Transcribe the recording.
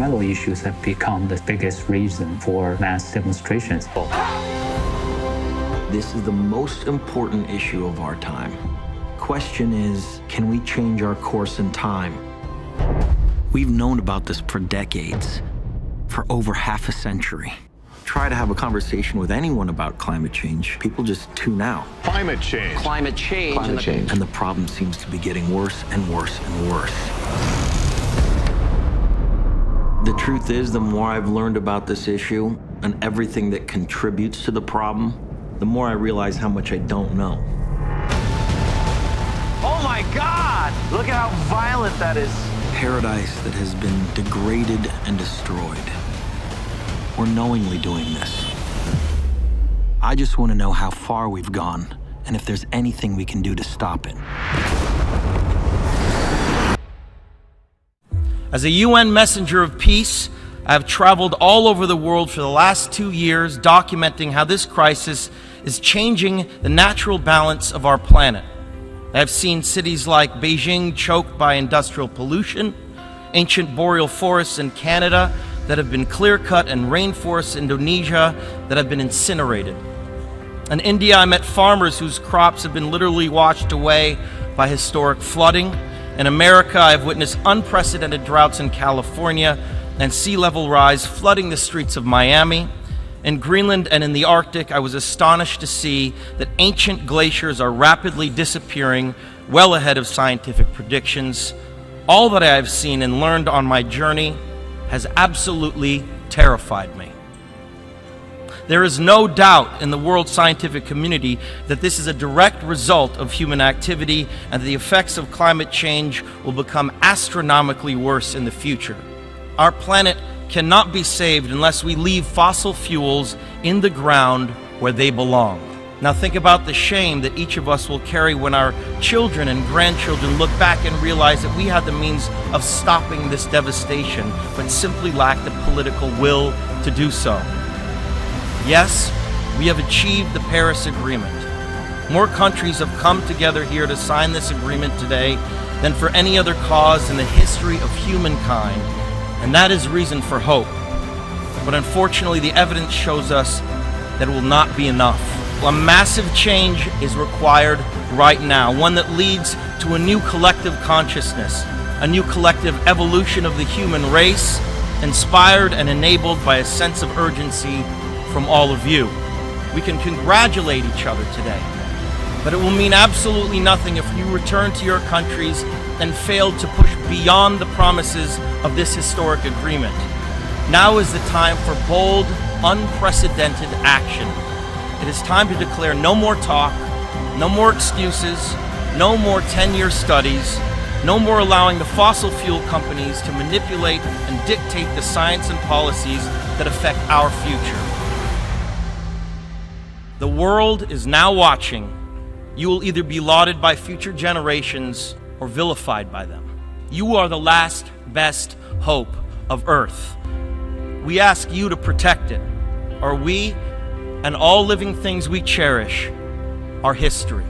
environmental issues have become the biggest reason for mass demonstrations. This is the most important issue of our time. Question is, can we change our course in time? We've known about this for decades, for over half a century. Try to have a conversation with anyone about climate change, people just tune out. Climate change. Climate change. Climate change. And the problem seems to be getting worse and worse and worse. The truth is, the more I've learned about this issue and everything that contributes to the problem, the more I realize how much I don't know. Oh my God! Look at how violent that is. Paradise that has been degraded and destroyed. We're knowingly doing this. I just want to know how far we've gone and if there's anything we can do to stop it. As a UN messenger of peace, I have traveled all over the world for the last 2 years documenting how this crisis is changing the natural balance of our planet. I have seen cities like Beijing choked by industrial pollution, ancient boreal forests in Canada that have been clear-cut, and rainforests in Indonesia that have been incinerated. In India, I met farmers whose crops have been literally washed away by historic flooding. In America, I have witnessed unprecedented droughts in California and sea level rise flooding the streets of Miami. In Greenland and in the Arctic, I was astonished to see that ancient glaciers are rapidly disappearing, well ahead of scientific predictions. All that I have seen and learned on my journey has absolutely terrified me. There is no doubt in the world scientific community that this is a direct result of human activity and that the effects of climate change will become astronomically worse in the future. Our planet cannot be saved unless we leave fossil fuels in the ground where they belong. Now think about the shame that each of us will carry when our children and grandchildren look back and realize that we had the means of stopping this devastation, but simply lacked the political will to do so. Yes, we have achieved the Paris Agreement. More countries have come together here to sign this agreement today than for any other cause in the history of humankind, and that is reason for hope. But unfortunately, the evidence shows us that it will not be enough. A massive change is required right now, one that leads to a new collective consciousness, a new collective evolution of the human race, inspired and enabled by a sense of urgency from all of you. We can congratulate each other today, but it will mean absolutely nothing if you return to your countries and fail to push beyond the promises of this historic agreement. Now is the time for bold, unprecedented action. It is time to declare no more talk, no more excuses, no more 10-year studies, no more allowing the fossil fuel companies to manipulate and dictate the science and policies that affect our future. The world is now watching. You will either be lauded by future generations or vilified by them. You are the last best hope of Earth. We ask you to protect it, or we and all living things we cherish are history.